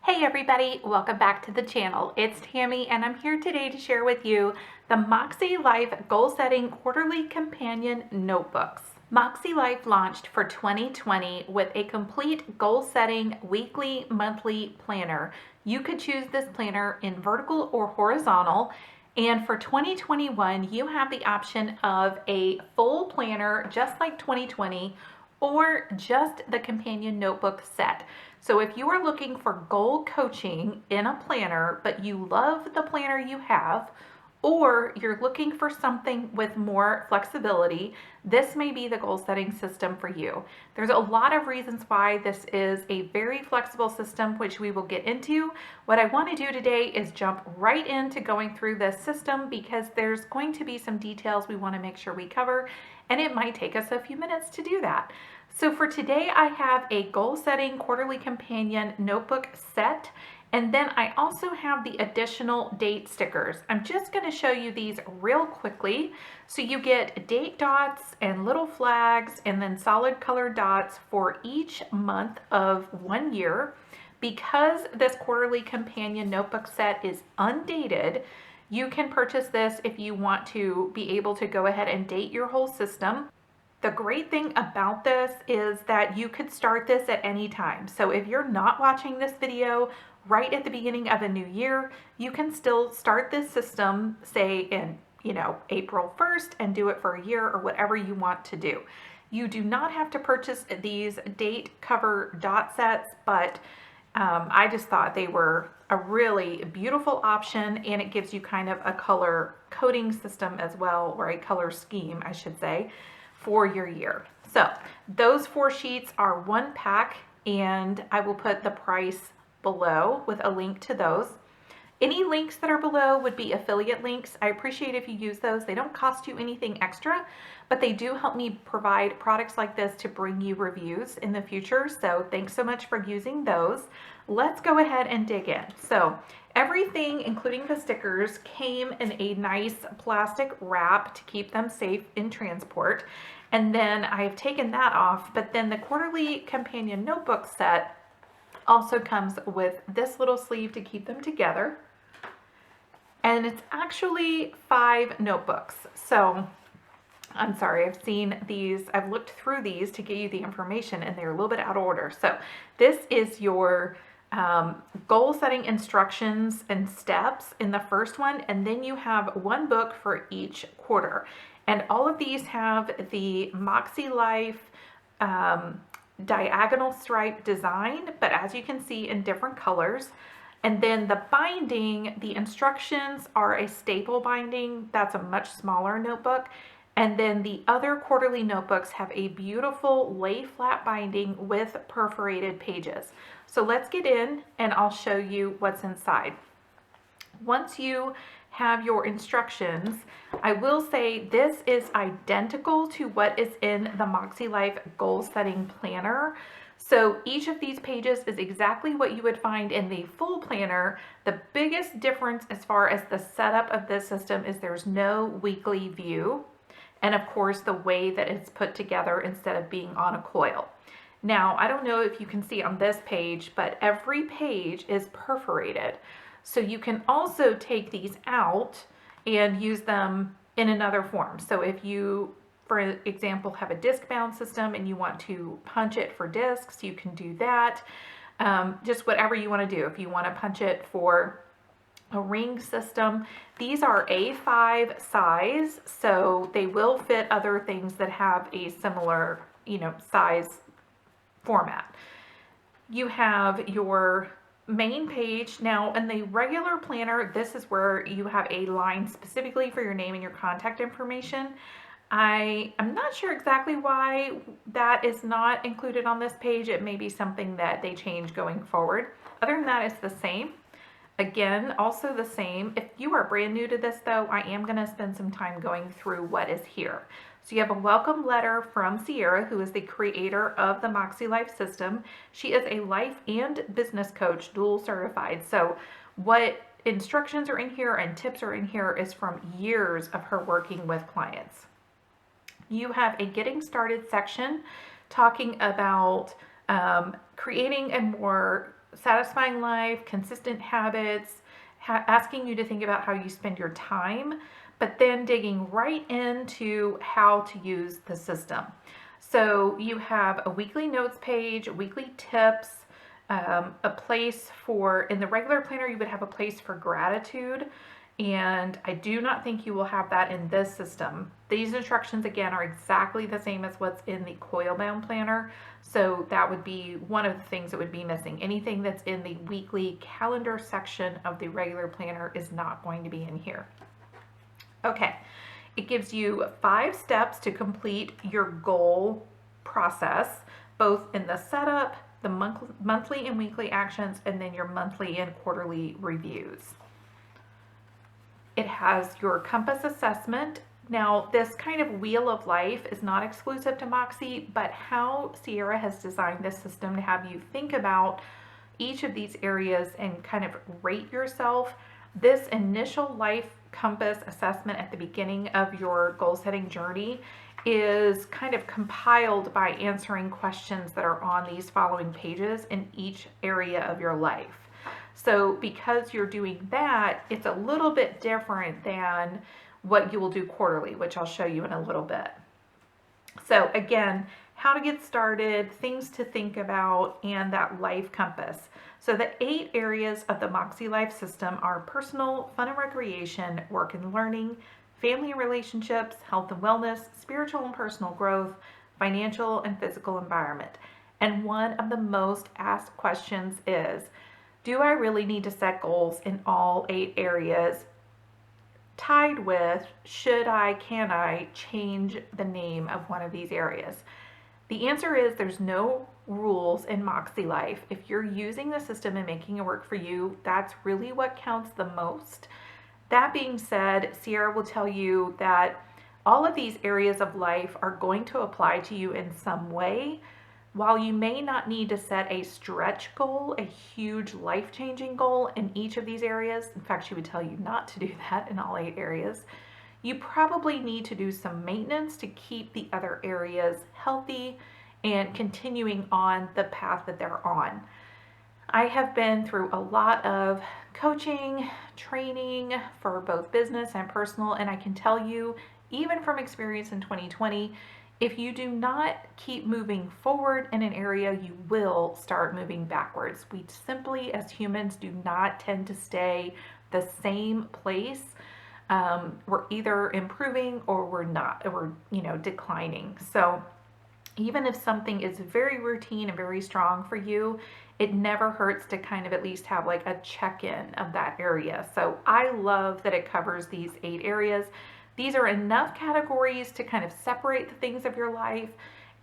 Hey everybody, welcome back to the channel. It's Tammy and I'm here today to share with you the MakseLife Goal Setting Quarterly Companion Notebooks. MakseLife launched for 2020 with a complete goal setting weekly, monthly planner. You could choose this planner in vertical or horizontal. And for 2021, you have the option of a full planner just like 2020 or just the companion notebook set. So if you are looking for goal coaching in a planner, but you love the planner you have, or you're looking for something with more flexibility, this may be the goal setting system for you. There's a lot of reasons why this is a very flexible system, which we will get into. What I want to do today is jump right into going through this system because there's going to be some details we want to make sure we cover, and it might take us a few minutes to do that. So for today, I have a goal setting quarterly companion notebook set. And then I also have the additional date stickers. I'm just going to show you these real quickly. So you get date dots and little flags and then solid colored dots for each month of 1 year. Because this quarterly companion notebook set is undated, you can purchase this if you want to be able to go ahead and date your whole system. The great thing about this is that you could start this at any time. So if you're not watching this video right at the beginning of a new year, you can still start this system, say in, April 1st and do it for a year or whatever you want to do. You do not have to purchase these date cover dot sets, but I just thought they were a really beautiful option, and it gives you kind of a color coding system as well, or a color scheme, I should say, for your year. So those 4 sheets are 1 pack, and I will put the price below with a link to those. Any links that are below would be affiliate links. I appreciate if you use those. They don't cost you anything extra, but they do help me provide products like this to bring you reviews in the future. So thanks so much for using those. Let's go ahead and dig in. So everything, including the stickers, came in a nice plastic wrap to keep them safe in transport. And then I've taken that off, but then the quarterly companion notebook set also comes with this little sleeve to keep them together. And it's actually 5 notebooks. So I'm sorry, I've seen these, I've looked through these to get you the information and they're a little bit out of order. So this is your goal setting instructions and steps in the first one, and then you have 1 book for each quarter. And all of these have the MakseLife diagonal stripe design, but as you can see, in different colors. And then the binding, the instructions are a staple binding. That's a much smaller notebook. And then the other quarterly notebooks have a beautiful lay flat binding with perforated pages. So let's get in and I'll show you what's inside. Once you have your instructions, I will say this is identical to what is in the MakseLife Goal Setting Planner. So each of these pages is exactly what you would find in the full planner. The biggest difference as far as the setup of this system is there's no weekly view. And of course, the way that it's put together instead of being on a coil. Now, I don't know if you can see on this page, but every page is perforated. So you can also take these out and use them in another form. So if you, for example, have a disc-bound system and you want to punch it for discs, you can do that. Just whatever you want to do. If you want to punch it for a ring system, these are A5 size, so they will fit other things that have a similar, size format. You have your main page. Now in the regular planner, this is where you have a line specifically for your name and your contact information. I am not sure exactly why that is not included on this page. It may be something that they change going forward. Other than that, it's the same. Again, also the same. If you are brand new to this though, I am going to spend some time going through what is here. So you have a welcome letter from Sierra, who is the creator of the MakseLife system. She is a life and business coach, dual certified. So what instructions are in here and tips are in here is from years of her working with clients. You have a getting started section talking about creating a more satisfying life, consistent habits, asking you to think about how you spend your time, but then digging right into how to use the system. So you have a weekly notes page, weekly tips, a place for, in the regular planner, you would have a place for gratitude. And I do not think you will have that in this system. These instructions, again, are exactly the same as what's in the coil-bound planner. So that would be one of the things that would be missing. Anything that's in the weekly calendar section of the regular planner is not going to be in here. Okay, it gives you 5 steps to complete your goal process, both in the setup, the monthly and weekly actions, and then your monthly and quarterly reviews. It has your compass assessment. Now, this kind of wheel of life is not exclusive to Makse, but how Sierra has designed this system to have you think about each of these areas and kind of rate yourself. This initial life compass assessment at the beginning of your goal setting journey is kind of compiled by answering questions that are on these following pages in each area of your life. So because you're doing that, it's a little bit different than what you will do quarterly, which I'll show you in a little bit. So again, how to get started, things to think about, and that life compass. So the 8 areas of the MakseLife system are personal, fun and recreation, work and learning, family and relationships, health and wellness, spiritual and personal growth, financial and physical environment. And one of the most asked questions is, do I really need to set goals in all 8 areas? Tied with, can I change the name of one of these areas? The answer is there's no rules in MakseLife. If you're using the system and making it work for you, that's really what counts the most. That being said, Sierra will tell you that all of these areas of life are going to apply to you in some way. While you may not need to set a stretch goal, a huge life-changing goal in each of these areas, in fact, she would tell you not to do that in all 8 areas, you probably need to do some maintenance to keep the other areas healthy and continuing on the path that they're on. I have been through a lot of coaching, training for both business and personal, and I can tell you, even from experience in 2020, if you do not keep moving forward in an area, you will start moving backwards. We simply, as humans, do not tend to stay the same place. We're either improving or we're not, or we're declining. So even if something is very routine and very strong for you, it never hurts to kind of at least have like a check-in of that area. So I love that it covers these 8 areas. These are enough categories to kind of separate the things of your life,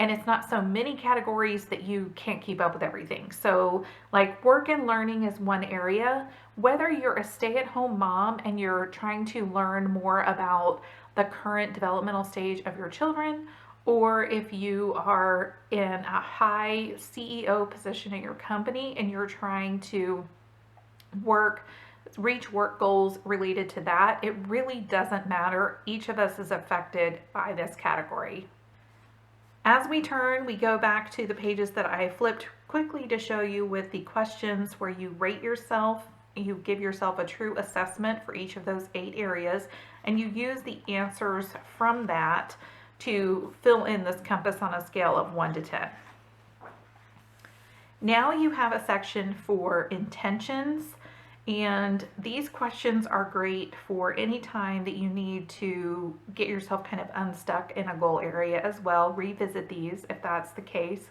and it's not so many categories that you can't keep up with everything. So like work and learning is one area. Whether you're a stay-at-home mom and you're trying to learn more about the current developmental stage of your children, or if you are in a high CEO position at your company and you're trying to reach work goals related to that, it really doesn't matter. Each of us is affected by this category. As we turn, we go back to the pages that I flipped quickly to show you with the questions where you rate yourself, you give yourself a true assessment for each of those 8 areas, and you use the answers from that to fill in this compass on a scale of 1 to 10. Now you have a section for intentions, and these questions are great for any time that you need to get yourself kind of unstuck in a goal area as well. Revisit these if that's the case.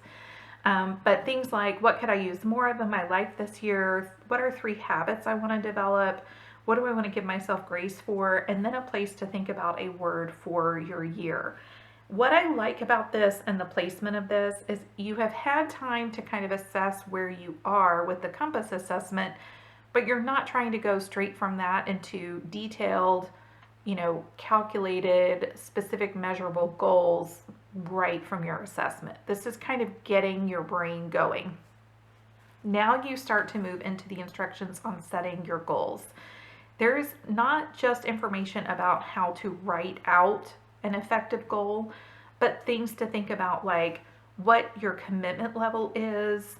But things like, what could I use more of in my life this year? What are 3 habits I want to develop? What do I want to give myself grace for? And then a place to think about a word for your year. What I like about this and the placement of this is you have had time to kind of assess where you are with the compass assessment, but you're not trying to go straight from that into detailed, calculated, specific, measurable goals right from your assessment. This is kind of getting your brain going. Now you start to move into the instructions on setting your goals. There's not just information about how to write out an effective goal, but things to think about like what your commitment level is,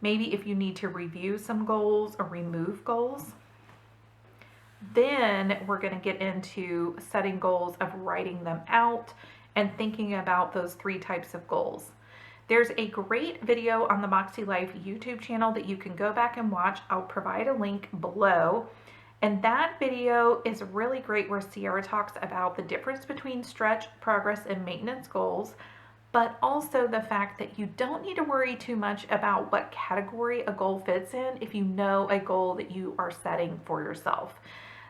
maybe if you need to review some goals or remove goals. Then we're going to get into setting goals of writing them out and thinking about those 3 types of goals. There's a great video on the MakseLife YouTube channel that you can go back and watch. I'll provide a link below. And that video is really great where Sierra talks about the difference between stretch, progress, and maintenance goals, but also the fact that you don't need to worry too much about what category a goal fits in if you know a goal that you are setting for yourself.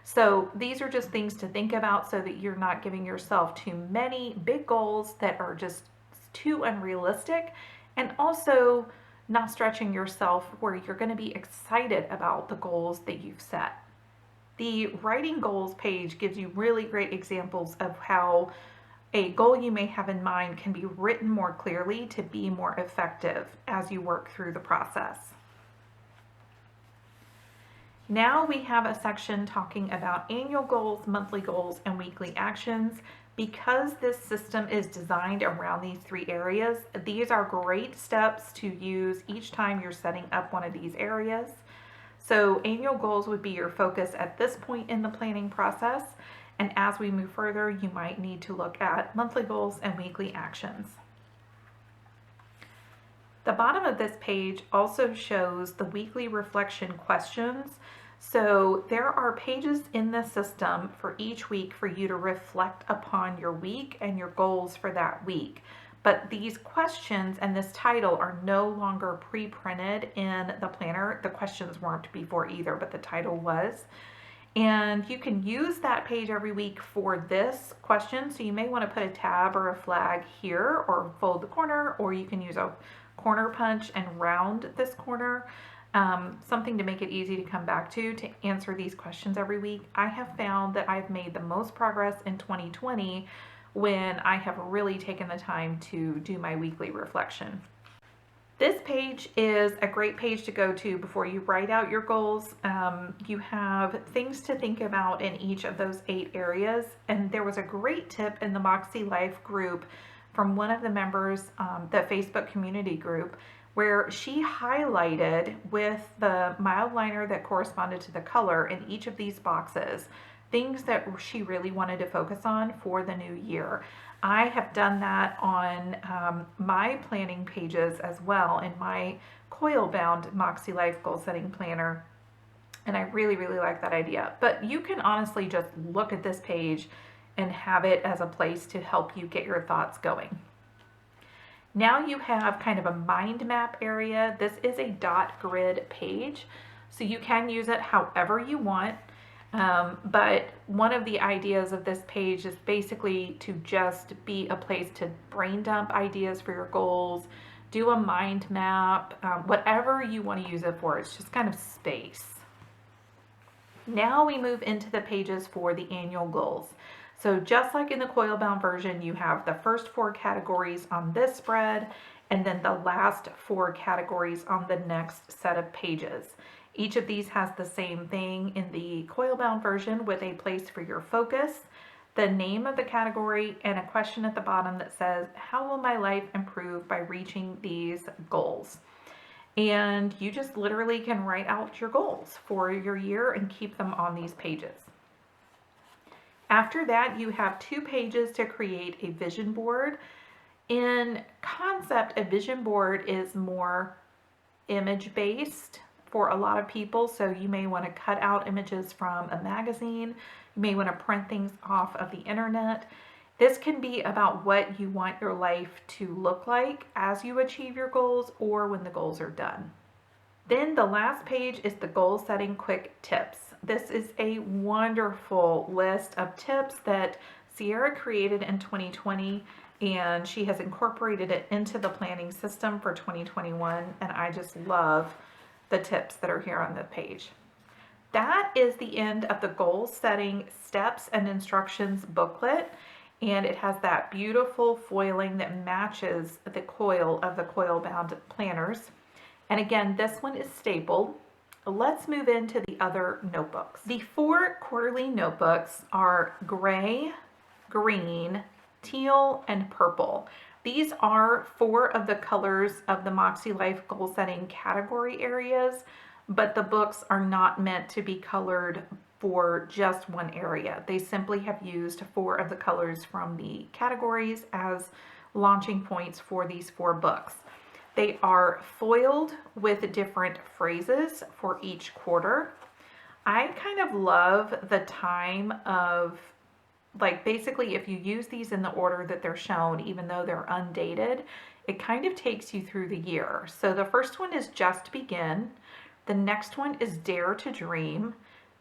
So these are just things to think about so that you're not giving yourself too many big goals that are just too unrealistic, and also not stretching yourself where you're going to be excited about the goals that you've set. The writing goals page gives you really great examples of how a goal you may have in mind can be written more clearly to be more effective as you work through the process. Now we have a section talking about annual goals, monthly goals, and weekly actions. Because this system is designed around these 3 areas, these are great steps to use each time you're setting up one of these areas. So annual goals would be your focus at this point in the planning process. And as we move further, you might need to look at monthly goals and weekly actions. The bottom of this page also shows the weekly reflection questions. So there are pages in the system for each week for you to reflect upon your week and your goals for that week. But these questions and this title are no longer pre-printed in the planner. The questions weren't before either, but the title was. And you can use that page every week for this question. So you may want to put a tab or a flag here or fold the corner, or you can use a corner punch and round this corner. Something to make it easy to come back to answer these questions every week. I have found that I've made the most progress in 2020 when I have really taken the time to do my weekly reflection. This page is a great page to go to before you write out your goals. You have things to think about in each of those 8 areas. And there was a great tip in the MakseLife group from one of the members, the Facebook community group, where she highlighted with the mild liner that corresponded to the color in each of these boxes things that she really wanted to focus on for the new year. I have done that on my planning pages as well in my coil-bound MakseLife goal setting planner, and I really, really like that idea. But you can honestly just look at this page and have it as a place to help you get your thoughts going. Now you have kind of a mind map area. This is a dot grid page, so you can use it however you want. But one of the ideas of this page is basically to just be a place to brain dump ideas for your goals, do a mind map, whatever you want to use it for. It's just kind of space. Now we move into the pages for the annual goals. So just like in the coil bound version, you have the first 4 categories on this spread, and then the last 4 categories on the next set of pages. Each of these has the same thing in the coil-bound version with a place for your focus, the name of the category, and a question at the bottom that says, how will my life improve by reaching these goals? And you just literally can write out your goals for your year and keep them on these pages. After that, you have 2 pages to create a vision board. In concept, a vision board is more image-based for a lot of people, so you may want to cut out images from a magazine. You may want to print things off of the internet. This can be about what you want your life to look like as you achieve your goals or when the goals are done. Then the last page is the goal setting quick tips. This is a wonderful list of tips that Sierra created in 2020, and she has incorporated it into the planning system for 2021, and I just love the tips that are here on the page. That is the end of the goal setting steps and instructions booklet, and it has that beautiful foiling that matches the coil of the coil bound planners. And again, this one is stapled. Let's move into the other notebooks. The 4 quarterly notebooks are gray, green, teal, and purple. These are 4 of the colors of the MakseLife goal setting category areas, but the books are not meant to be colored for just one area. They simply have used 4 of the colors from the categories as launching points for these 4 books. They are foiled with different phrases for each quarter. I kind of love the time of, like, basically if you use these in the order that they're shown, even though they're undated, it kind of takes you through the year. So the first one is Just Begin. The next one is Dare to Dream.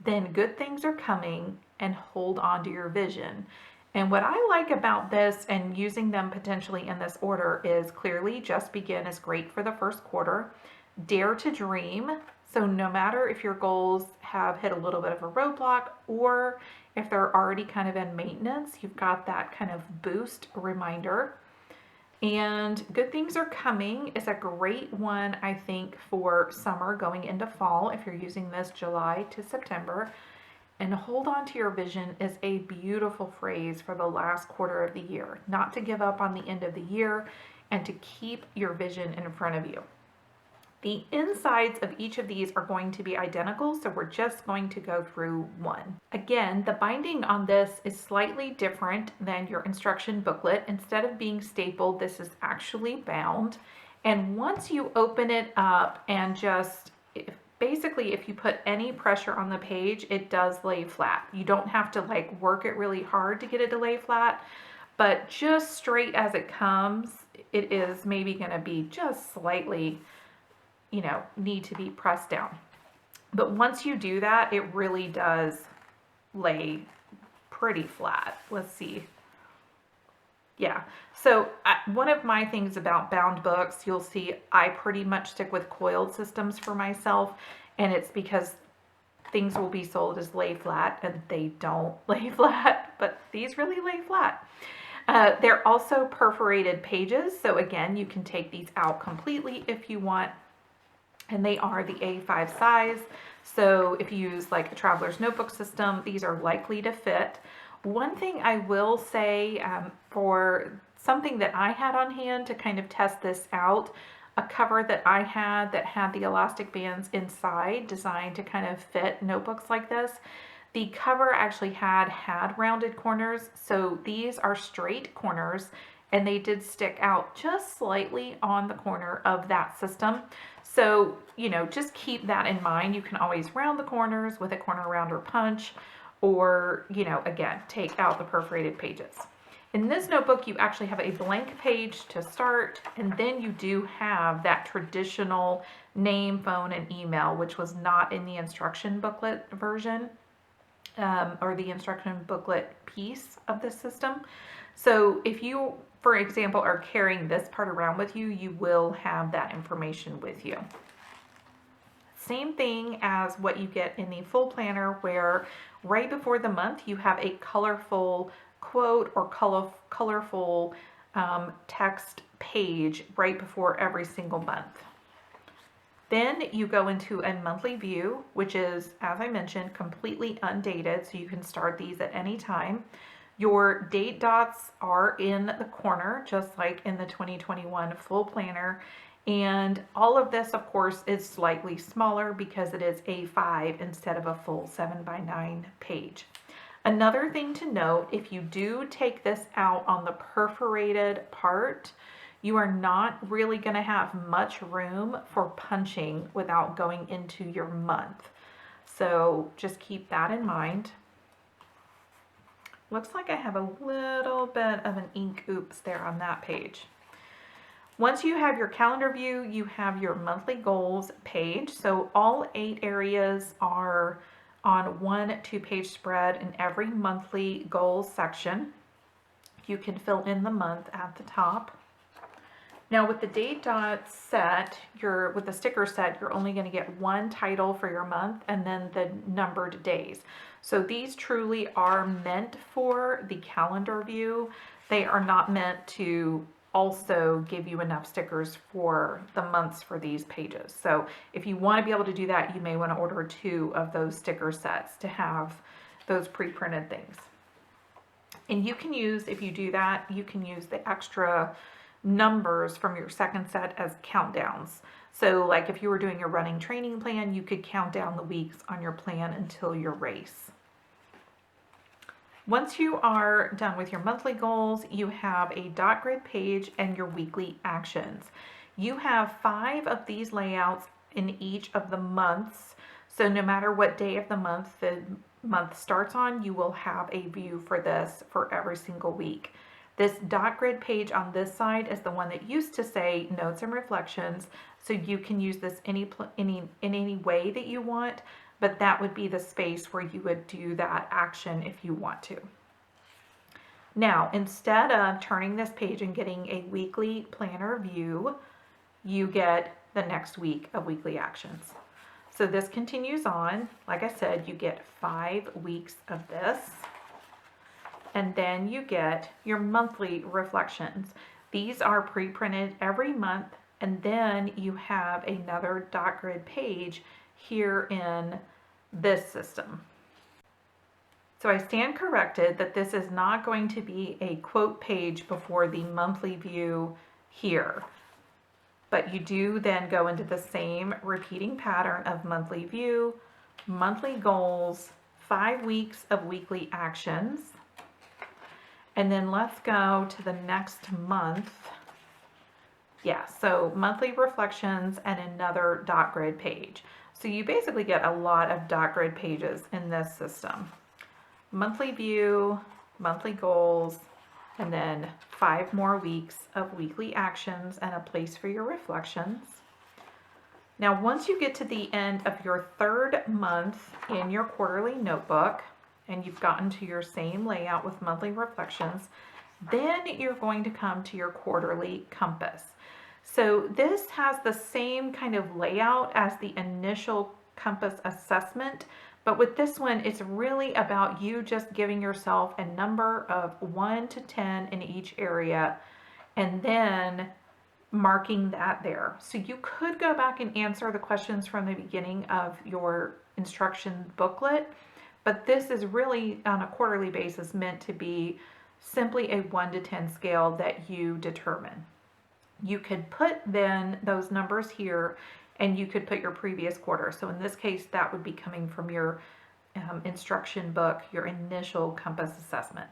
Then Good Things Are Coming and Hold On to Your Vision. And what I like about this and using them potentially in this order is clearly Just Begin is great for the first quarter. Dare to Dream. So no matter if your goals have hit a little bit of a roadblock or if they're already kind of in maintenance, you've got that kind of boost reminder. And Good Things Are Coming is a great one, I think, for summer going into fall if you're using this July to September. And Hold On to Your Vision is a beautiful phrase for the last quarter of the year, not to give up on the end of the year and to keep your vision in front of you. The insides of each of these are going to be identical, so we're just going to go through one. Again, the binding on this is slightly different than your instruction booklet. Instead of being stapled, this is actually bound. And once you open it up and just, basically if you put any pressure on the page, it does lay flat. You don't have to like work it really hard to get it to lay flat, but just straight as it comes, it is maybe going to be just slightly, need to be pressed down. But once you do that, it really does lay pretty flat. Let's see. Yeah. So one of my things about bound books, you'll see I pretty much stick with coiled systems for myself, and it's because things will be sold as lay flat and they don't lay flat, but these really lay flat. They're also perforated pages. So again, you can take these out completely if you want. And they are the A5 size. So if you use like a traveler's notebook system, these are likely to fit. One thing I will say for something that I had on hand to kind of test this out, a cover that I had that had the elastic bands inside designed to kind of fit notebooks like this. The cover actually had rounded corners. So these are straight corners and they did stick out just slightly on the corner of that system. So, just keep that in mind. You can always round the corners with a corner rounder punch or, again, take out the perforated pages. In this notebook, you actually have a blank page to start, and then you do have that traditional name, phone, and email, which was not in the instruction booklet version or the instruction booklet piece of the system. So if you, for example, are carrying this part around with you, you will have that information with you. Same thing as what you get in the full planner, where right before the month you have a colorful quote or colorful text page right before every single month. Then you go into a monthly view, which is, as I mentioned, completely undated, so you can start these at any time. Your date dots are in the corner, just like in the 2021 full planner. And all of this, of course, is slightly smaller because it is A5 instead of a full 7x9 page. Another thing to note, if you do take this out on the perforated part, you are not really going to have much room for punching without going into your month. So just keep that in mind. Looks like I have a little bit of an ink oops there on that page. Once you have your calendar view, you have your monthly goals page. So all 8 areas are on one 2-page spread in every monthly goals section. You can fill in the month at the top. Now with the date dot set, with the sticker set, you're only going to get one title for your month and then the numbered days. So these truly are meant for the calendar view. They are not meant to also give you enough stickers for the months for these pages. So if you want to be able to do that, you may want to order 2 of those sticker sets to have those pre-printed things. And you can use, if you do that, you can use the extra numbers from your second set as countdowns. So like if you were doing a running training plan, you could count down the weeks on your plan until your race. Once you are done with your monthly goals, you have a dot grid page and your weekly actions. You have 5 of these layouts in each of the months. So no matter what day of the month starts on, you will have a view for this for every single week. This dot grid page on this side is the one that used to say notes and reflections, so you can use this in any way that you want, but that would be the space where you would do that action if you want to. Now, instead of turning this page and getting a weekly planner view, you get the next week of weekly actions. So this continues on. Like I said, you get 5 weeks of this. And then you get your monthly reflections. These are pre-printed every month, and then you have another dot grid page here in this system. So I stand corrected that this is not going to be a quote page before the monthly view here. But you do then go into the same repeating pattern of monthly view, monthly goals, 5 weeks of weekly actions. And then let's go to the next month. Yeah, so monthly reflections and another dot grid page. So you basically get a lot of dot grid pages in this system. Monthly view, monthly goals, and then 5 more weeks of weekly actions and a place for your reflections. Now, once you get to the end of your 3rd month in your quarterly notebook, and you've gotten to your same layout with monthly reflections, then you're going to come to your quarterly compass. So this has the same kind of layout as the initial compass assessment, but with this one, it's really about you just giving yourself a number of 1 to 10 in each area, and then marking that there. So you could go back and answer the questions from the beginning of your instruction booklet, but this is really on a quarterly basis meant to be simply a 1 to 10 scale that you determine. You could put then those numbers here, and you could put your previous quarter. So in this case, that would be coming from your instruction book, your initial compass assessment.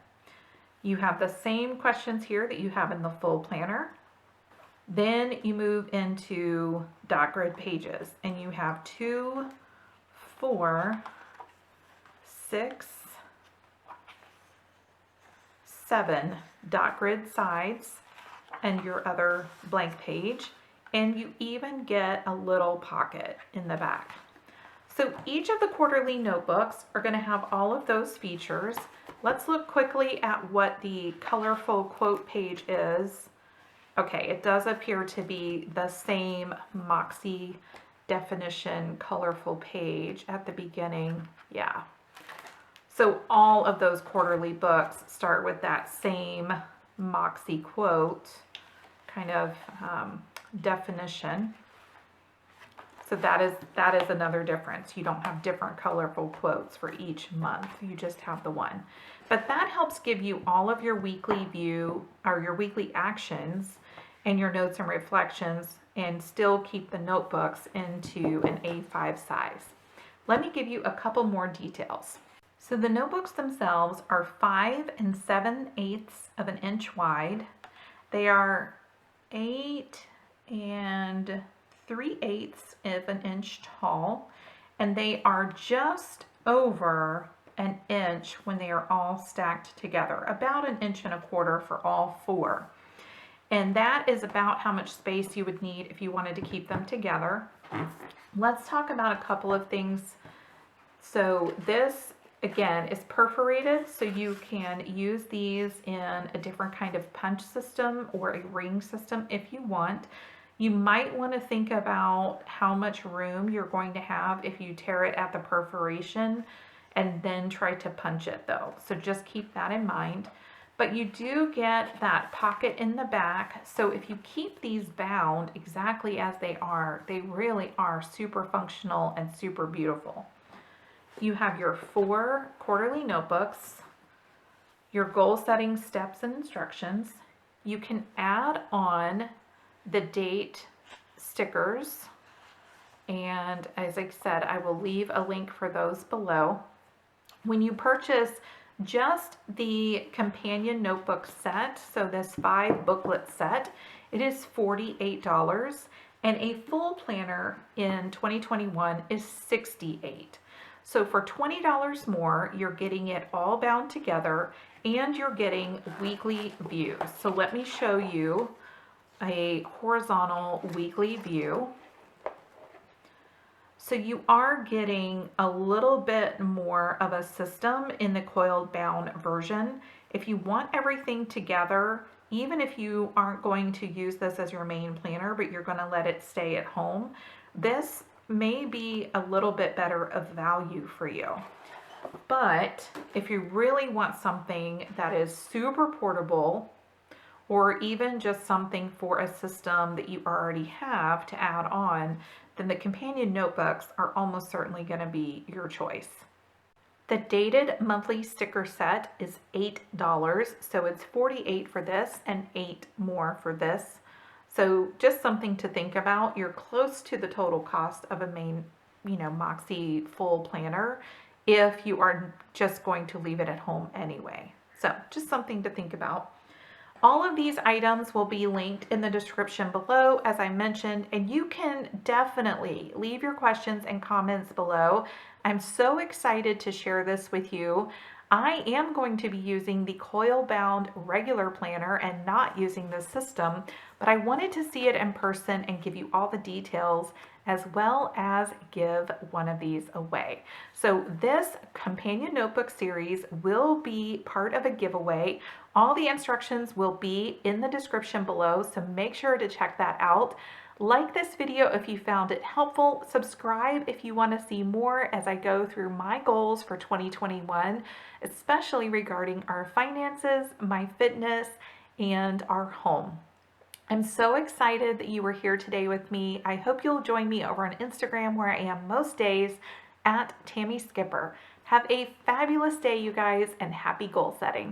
You have the same questions here that you have in the full planner. Then you move into dot grid pages, and you have 2, 4, 6, 7 dot grid sides and your other blank page, and you even get a little pocket in the back. So each of the quarterly notebooks are going to have all of those features. Let's look quickly at what the colorful quote page is. Okay, it does appear to be the same Makse definition colorful page at the beginning. Yeah. So all of those quarterly books start with that same Makse Quote kind of definition. So that is another difference. You don't have different colorful quotes for each month. You just have the one. But that helps give you all of your weekly view or your weekly actions and your notes and reflections, and still keep the notebooks into an A5 size. Let me give you a couple more details. So the notebooks themselves are 5 7/8 of an inch wide. They are 8 3/8 of an inch tall, and they are just over an inch when they are all stacked together, about 1.25 inches for all 4. And that is about how much space you would need if you wanted to keep them together. Let's talk about a couple of things. So this, again, is perforated, so you can use these in a different kind of punch system or a ring system if you want. You might want to think about how much room you're going to have if you tear it at the perforation and then try to punch it though. So just keep that in mind. But you do get that pocket in the back. So if you keep these bound exactly as they really are super functional and super beautiful. You have your 4 quarterly notebooks, your goal setting steps and instructions, you can add on the date stickers. And as I said, I will leave a link for those below. When you purchase just the companion notebook set, so this 5 booklet set, it is $48, and a full planner in 2021 is $68. So for $20 more, you're getting it all bound together and you're getting weekly views. So let me show you a horizontal weekly view. So you are getting a little bit more of a system in the coiled bound version. If you want everything together, even if you aren't going to use this as your main planner, but you're going to let it stay at home, this may be a little bit better of value for you. But if you really want something that is super portable, or even just something for a system that you already have to add on, then the companion notebooks are almost certainly going to be your choice. The dated monthly sticker set is $8, so it's $48 for this and $8 more for this. So just something to think about. You're close to the total cost of a main, Makse full planner if you are just going to leave it at home anyway. So just something to think about. All of these items will be linked in the description below, as I mentioned, and you can definitely leave your questions and comments below. I'm so excited to share this with you. I am going to be using the coil bound regular planner and not using this system, but I wanted to see it in person and give you all the details, as well as give one of these away. So this companion notebook series will be part of a giveaway. All the instructions will be in the description below, so make sure to check that out. Like this video if you found it helpful. Subscribe if you want to see more as I go through my goals for 2021, especially regarding our finances, my fitness, and our home. I'm so excited that you were here today with me. I hope you'll join me over on Instagram, where I am most days, at Tammy Skipper. Have a fabulous day, you guys, and happy goal setting.